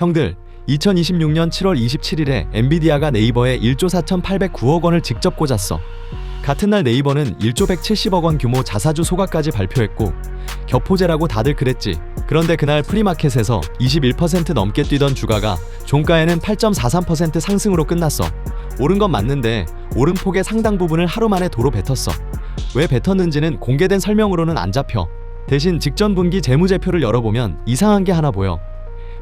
형들, 2026년 7월 27일에 엔비디아가 네이버에 1조 4,809억 원을 직접 꽂았어. 같은 날 네이버는 1조 170억 원 규모 자사주 소각까지 발표했고 격포제라고 다들 그랬지. 그런데 그날 프리마켓에서 21% 넘게 뛰던 주가가 종가에는 8.43% 상승으로 끝났어. 오른 건 맞는데 오른 폭의 상당 부분을 하루 만에 도로 뱉었어. 왜 뱉었는지는 공개된 설명으로는 안 잡혀. 대신 직전 분기 재무제표를 열어보면 이상한 게 하나 보여.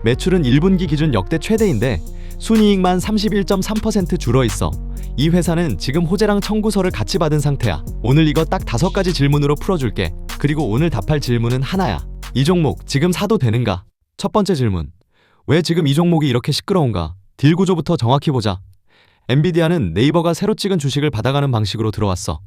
매출은 1분기 기준 역대 최대인데 순이익만 31.3% 줄어있어. 이 회사는 지금 호재랑 청구서를 같이 받은 상태야. 오늘 이거 딱 5가지 질문으로 풀어줄게. 그리고 오늘 답할 질문은 하나야. 이 종목 지금 사도 되는가? 첫 번째 질문. 왜 지금 이 종목이 이렇게 시끄러운가? 딜 구조부터 정확히 보자. 엔비디아는 네이버가 새로 찍은 주식을 받아가는 방식으로 들어왔어.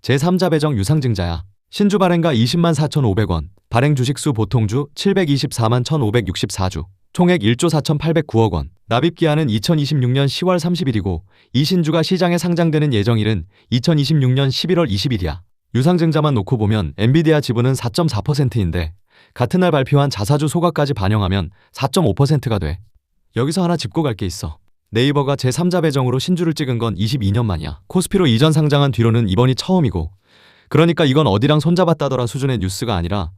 제3자 배정 유상증자야. 신주 발행가 20만 4,500원, 발행 주식수 보통주 724만 1,564주, 총액 1조 4,809억 원, 납입기한은 2026년 10월 30일이고 이 신주가 시장에 상장되는 예정일은 2026년 11월 20일이야. 유상증자만 놓고 보면 엔비디아 지분은 4.4%인데 같은 날 발표한 자사주 소각까지 반영하면 4.5%가 돼. 여기서 하나 짚고 갈 게 있어. 네이버가 제3자 배정으로 신주를 찍은 건 22년 만이야. 코스피로 이전 상장한 뒤로는 이번이 처음이고 그러니까 이건 어디랑 손잡았다더라 수준의 뉴스가 아니라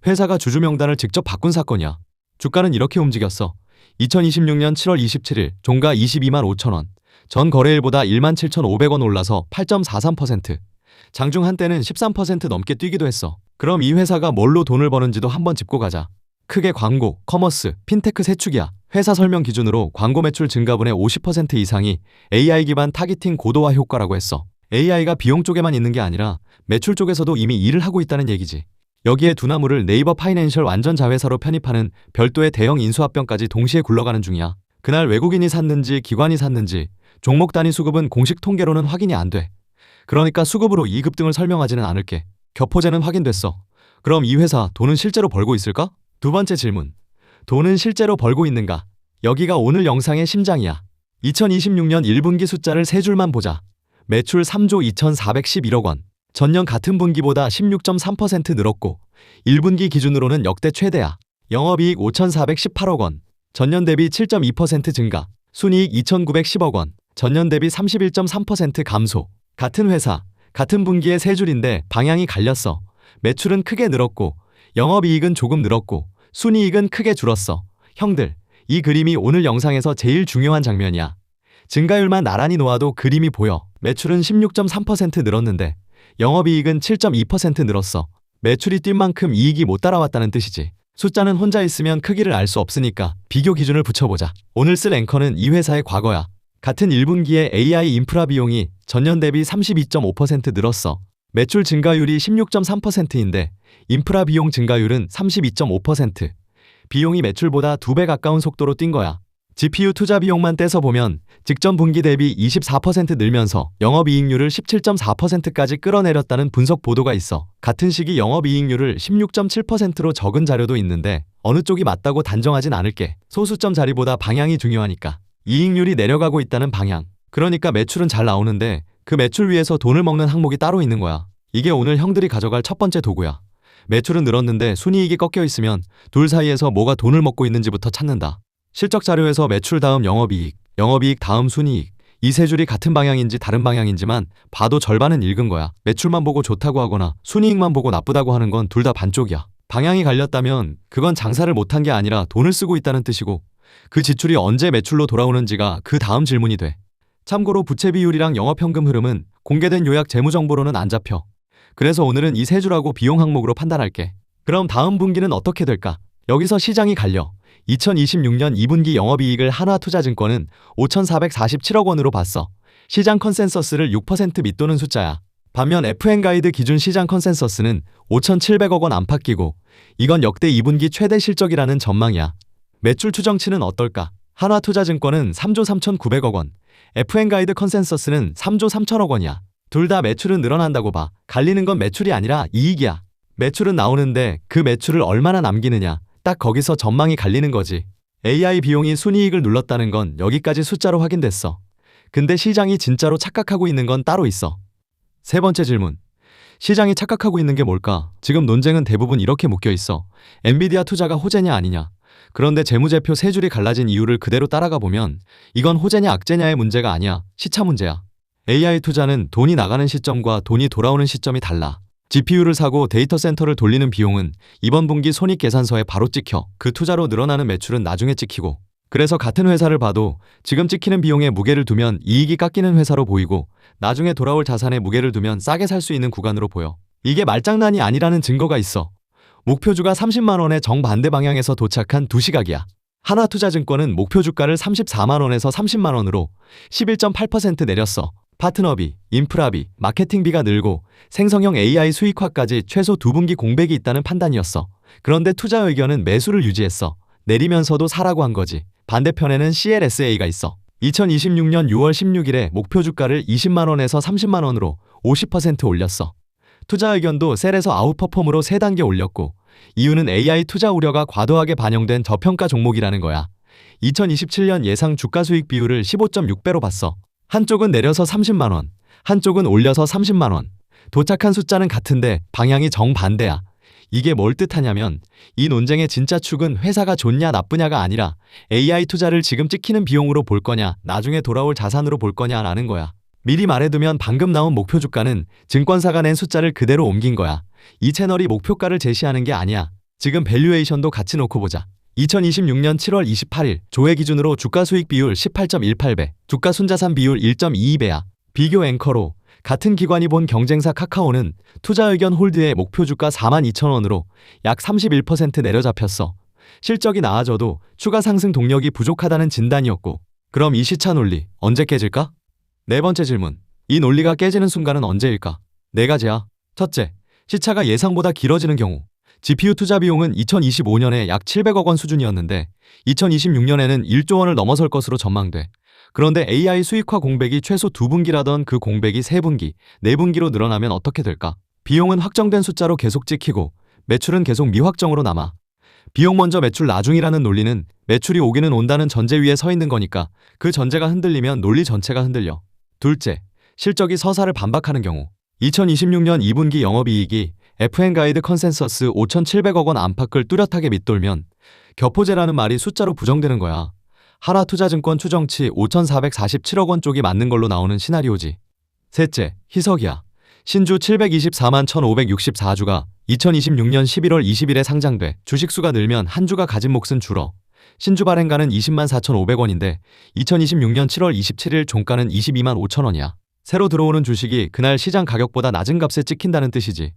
회사가 주주 명단을 직접 바꾼 사건이야. 주가는 이렇게 움직였어. 2026년 7월 27일 종가 22만 5천 원, 전 거래일보다 1만 7,500원 올라서 8.43%, 장중 한때는 13% 넘게 뛰기도 했어. 그럼 이 회사가 뭘로 돈을 버는지도 한번 짚고 가자. 크게 광고, 커머스, 핀테크 세 축이야. 회사 설명 기준으로 광고 매출 증가분의 50% 이상이 AI 기반 타깃팅 고도화 효과라고 했어. AI가 비용 쪽에만 있는 게 아니라 매출 쪽에서도 이미 일을 하고 있다는 얘기지. 여기에 두나무를 네이버 파이낸셜 완전 자회사로 편입하는 별도의 대형 인수합병까지 동시에 굴러가는 중이야. 그날 외국인이 샀는지 기관이 샀는지 종목 단위 수급은 공식 통계로는 확인이 안 돼. 그러니까 수급으로 이익 등을 설명하지는 않을게. 격포제는 확인됐어. 그럼 이 회사 돈은 실제로 벌고 있을까? 두 번째 질문. 돈은 실제로 벌고 있는가? 여기가 오늘 영상의 심장이야. 2026년 1분기 숫자를 세 줄만 보자. 매출 3조 2,411억 원, 전년 같은 분기보다 16.3% 늘었고 1분기 기준으로는 역대 최대야. 영업이익 5,418억 원, 전년 대비 7.2% 증가, 순이익 2,910억 원, 전년 대비 31.3% 감소. 같은 회사, 같은 분기의 세 줄인데 방향이 갈렸어. 매출은 크게 늘었고 영업이익은 조금 늘었고 순이익은 크게 줄었어. 형들, 이 그림이 오늘 영상에서 제일 중요한 장면이야. 증가율만 나란히 놓아도 그림이 보여. 매출은 16.3% 늘었는데 영업이익은 7.2% 늘었어. 매출이 뛴 만큼 이익이 못 따라왔다는 뜻이지. 숫자는 혼자 있으면 크기를 알 수 없으니까 비교 기준을 붙여보자. 오늘 쓸 앵커는 이 회사의 과거야. 같은 1분기에 AI 인프라 비용이 전년 대비 32.5% 늘었어. 매출 증가율이 16.3%인데 인프라 비용 증가율은 32.5%. 비용이 매출보다 2배 가까운 속도로 뛴 거야. GPU 투자 비용만 떼서 보면 직전 분기 대비 24% 늘면서 영업이익률을 17.4%까지 끌어내렸다는 분석 보도가 있어. 같은 시기 영업이익률을 16.7%로 적은 자료도 있는데 어느 쪽이 맞다고 단정하진 않을게. 소수점 자리보다 방향이 중요하니까. 이익률이 내려가고 있다는 방향. 그러니까 매출은 잘 나오는데 그 매출 위에서 돈을 먹는 항목이 따로 있는 거야. 이게 오늘 형들이 가져갈 첫 번째 도구야. 매출은 늘었는데 순이익이 꺾여 있으면 둘 사이에서 뭐가 돈을 먹고 있는지부터 찾는다. 실적 자료에서 매출 다음 영업이익, 영업이익 다음 순이익, 이 세 줄이 같은 방향인지 다른 방향인지만 봐도 절반은 읽은 거야. 매출만 보고 좋다고 하거나 순이익만 보고 나쁘다고 하는 건 둘 다 반쪽이야. 방향이 갈렸다면 그건 장사를 못한 게 아니라 돈을 쓰고 있다는 뜻이고 그 지출이 언제 매출로 돌아오는지가 그 다음 질문이 돼. 참고로 부채 비율이랑 영업현금 흐름은 공개된 요약 재무정보로는 안 잡혀. 그래서 오늘은 이 세 줄하고 비용 항목으로 판단할게. 그럼 다음 분기는 어떻게 될까? 여기서 시장이 갈려. 2026년 2분기 영업이익을 한화투자증권은 5,447억 원으로 봤어. 시장 컨센서스를 6% 밑도는 숫자야. 반면 FN가이드 기준 시장 컨센서스는 5,700억 원 안팎 끼고 이건 역대 2분기 최대 실적이라는 전망이야. 매출 추정치는 어떨까? 한화투자증권은 3조 3,900억 원, FN가이드 컨센서스는 3조 3천억 원이야. 둘 다 매출은 늘어난다고 봐. 갈리는 건 매출이 아니라 이익이야. 매출은 나오는데 그 매출을 얼마나 남기느냐. 딱 거기서 전망이 갈리는 거지. AI 비용이 순이익을 눌렀다는 건 여기까지 숫자로 확인됐어. 근데 시장이 진짜로 착각하고 있는 건 따로 있어. 세 번째 질문. 시장이 착각하고 있는 게 뭘까? 지금 논쟁은 대부분 이렇게 묶여 있어. 엔비디아 투자가 호재냐 아니냐. 그런데 재무제표 세 줄이 갈라진 이유를 그대로 따라가 보면 이건 호재냐 악재냐의 문제가 아니야. 시차 문제야. AI 투자는 돈이 나가는 시점과 돈이 돌아오는 시점이 달라. GPU를 사고 데이터 센터를 돌리는 비용은 이번 분기 손익계산서에 바로 찍혀 그 투자로 늘어나는 매출은 나중에 찍히고, 그래서 같은 회사를 봐도 지금 찍히는 비용에 무게를 두면 이익이 깎이는 회사로 보이고 나중에 돌아올 자산에 무게를 두면 싸게 살 수 있는 구간으로 보여. 이게 말장난이 아니라는 증거가 있어. 목표주가 30만 원의 정반대 방향에서 도착한 두 시각이야. 하나투자증권은 목표주가를 34만 원에서 30만 원으로 11.8% 내렸어. 파트너비, 인프라비, 마케팅비가 늘고 생성형 AI 수익화까지 최소 2분기 공백이 있다는 판단이었어. 그런데 투자 의견은 매수를 유지했어. 내리면서도 사라고 한 거지. 반대편에는 CLSA가 있어. 2026년 6월 16일에 목표 주가를 20만 원에서 30만 원으로 50% 올렸어. 투자 의견도 셀에서 아웃퍼폼으로 3단계 올렸고, 이유는 AI 투자 우려가 과도하게 반영된 저평가 종목이라는 거야. 2027년 예상 주가 수익 비율을 15.6배로 봤어. 한쪽은 내려서 30만 원, 한쪽은 올려서 30만 원. 도착한 숫자는 같은데 방향이 정반대야. 이게 뭘 뜻하냐면 이 논쟁의 진짜 축은 회사가 좋냐 나쁘냐가 아니라 AI 투자를 지금 찍히는 비용으로 볼 거냐, 나중에 돌아올 자산으로 볼 거냐라는 거야. 미리 말해두면 방금 나온 목표 주가는 증권사가 낸 숫자를 그대로 옮긴 거야. 이 채널이 목표가를 제시하는 게 아니야. 지금 밸류에이션도 같이 놓고 보자. 2026년 7월 28일 조회 기준으로 주가 수익 비율 18.18배, 주가 순자산 비율 1.22배야. 비교 앵커로 같은 기관이 본 경쟁사 카카오는 투자 의견 홀드의 목표 주가 42,000원으로 약 31% 내려잡혔어. 실적이 나아져도 추가 상승 동력이 부족하다는 진단이었고, 그럼 이 시차 논리 언제 깨질까? 네 번째 질문. 이 논리가 깨지는 순간은 언제일까? 네 가지야. 첫째, 시차가 예상보다 길어지는 경우. GPU 투자 비용은 2025년에 약 700억 원 수준이었는데 2026년에는 1조 원을 넘어설 것으로 전망돼. 그런데 AI 수익화 공백이 최소 2분기라던 그 공백이 3분기, 4분기로 늘어나면 어떻게 될까? 비용은 확정된 숫자로 계속 찍히고 매출은 계속 미확정으로 남아. 비용 먼저 매출 나중이라는 논리는 매출이 오기는 온다는 전제 위에 서 있는 거니까 그 전제가 흔들리면 논리 전체가 흔들려. 둘째, 실적이 서사를 반박하는 경우. 2026년 2분기 영업이익이 FN가이드 컨센서스 5,700억 원 안팎을 뚜렷하게 밑돌면 격포제라는 말이 숫자로 부정되는 거야. 하나투자증권 추정치 5,447억 원 쪽이 맞는 걸로 나오는 시나리오지. 셋째, 희석이야. 신주 724만 1,564주가 2026년 11월 20일에 상장돼 주식수가 늘면 한 주가 가진 몫은 줄어. 신주 발행가는 20만 4,500원인데 2026년 7월 27일 종가는 22만 5천원이야. 새로 들어오는 주식이 그날 시장 가격보다 낮은 값에 찍힌다는 뜻이지.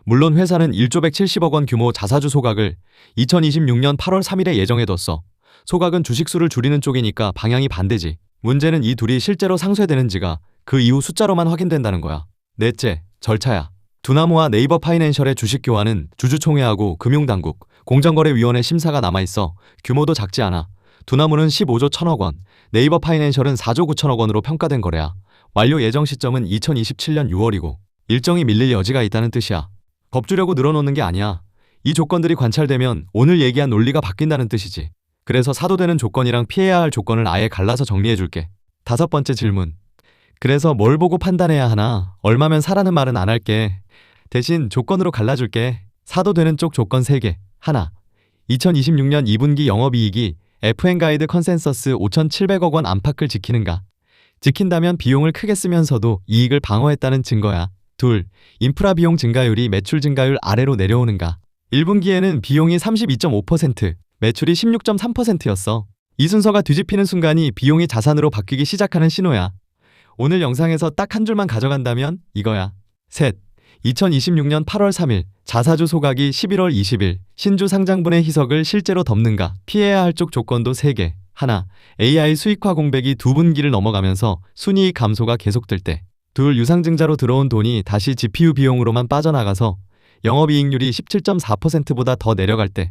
물론 회사는 1조 170억 원 규모 자사주 소각을 2026년 8월 3일에 예정해뒀어. 소각은 주식수를 줄이는 쪽이니까 방향이 반대지. 문제는 이 둘이 실제로 상쇄되는지가 그 이후 숫자로만 확인된다는 거야. 넷째, 절차야. 두나무와 네이버 파이낸셜의 주식 교환은 주주총회하고 금융당국, 공정거래위원회 심사가 남아있어 규모도 작지 않아. 두나무는 15조 1천억 원, 네이버 파이낸셜은 4조 9천억 원으로 평가된 거래야. 완료 예정 시점은 2027년 6월이고 일정이 밀릴 여지가 있다는 뜻이야. 겁주려고 늘어놓는 게 아니야. 이 조건들이 관찰되면 오늘 얘기한 논리가 바뀐다는 뜻이지. 그래서 사도 되는 조건이랑 피해야 할 조건을 아예 갈라서 정리해줄게. 다섯 번째 질문. 그래서 뭘 보고 판단해야 하나? 얼마면 사라는 말은 안 할게. 대신 조건으로 갈라줄게. 사도 되는 쪽 조건 3개. 하나, 2026년 2분기 영업이익이 FN가이드 컨센서스 5,700억 원 안팎을 지키는가? 지킨다면 비용을 크게 쓰면서도 이익을 방어했다는 증거야. 둘, 인프라 비용 증가율이 매출 증가율 아래로 내려오는가? 1분기에는 비용이 32.5%, 매출이 16.3%였어. 이 순서가 뒤집히는 순간이 비용이 자산으로 바뀌기 시작하는 신호야. 오늘 영상에서 딱 한 줄만 가져간다면 이거야. 셋, 2026년 8월 3일 자사주 소각이 11월 20일 신주 상장분의 희석을 실제로 덮는가? 피해야 할 쪽 조건도 3개. 하나, AI 수익화 공백이 2분기를 넘어가면서 순이익 감소가 계속될 때. 둘, 유상증자로 들어온 돈이 다시 GPU 비용으로만 빠져나가서 영업이익률이 17.4%보다 더 내려갈 때.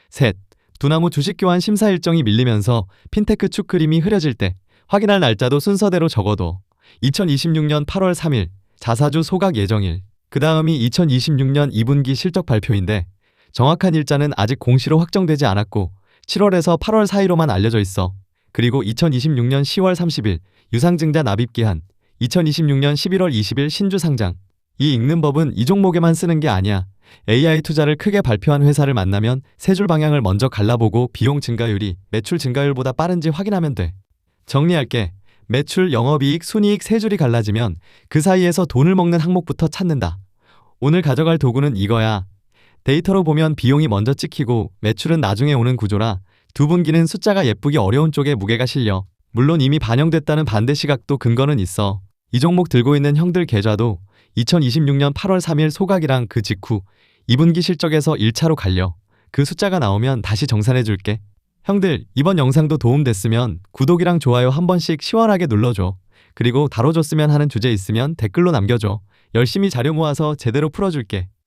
셋, 두나무 주식교환 심사 일정이 밀리면서 핀테크 축 그림이 흐려질 때. 확인할 날짜도 순서대로 적어도 2026년 8월 3일 자사주 소각 예정일. 그 다음이 2026년 2분기 실적 발표인데 정확한 일자는 아직 공시로 확정되지 않았고 7월에서 8월 사이로만 알려져 있어. 그리고 2026년 10월 30일 유상증자 납입 기한, 2026년 11월 20일 신주 상장. 이 읽는 법은 이 종목에만 쓰는 게 아니야. AI 투자를 크게 발표한 회사를 만나면 세 줄 방향을 먼저 갈라보고 비용 증가율이 매출 증가율보다 빠른지 확인하면 돼. 정리할게. 매출, 영업이익, 순이익 세 줄이 갈라지면 그 사이에서 돈을 먹는 항목부터 찾는다. 오늘 가져갈 도구는 이거야. 데이터로 보면 비용이 먼저 찍히고 매출은 나중에 오는 구조라 두 분기는 숫자가 예쁘기 어려운 쪽에 무게가 실려. 물론 이미 반영됐다는 반대 시각도 근거는 있어. 이 종목 들고 있는 형들 계좌도 2026년 8월 3일 소각이랑 그 직후 2분기 실적에서 1차로 갈려. 그 숫자가 나오면 다시 정산해 줄게. 형들, 이번 영상도 도움됐으면 구독이랑 좋아요 한 번씩 시원하게 눌러줘. 그리고 다뤄줬으면 하는 주제 있으면 댓글로 남겨줘. 열심히 자료 모아서 제대로 풀어줄게.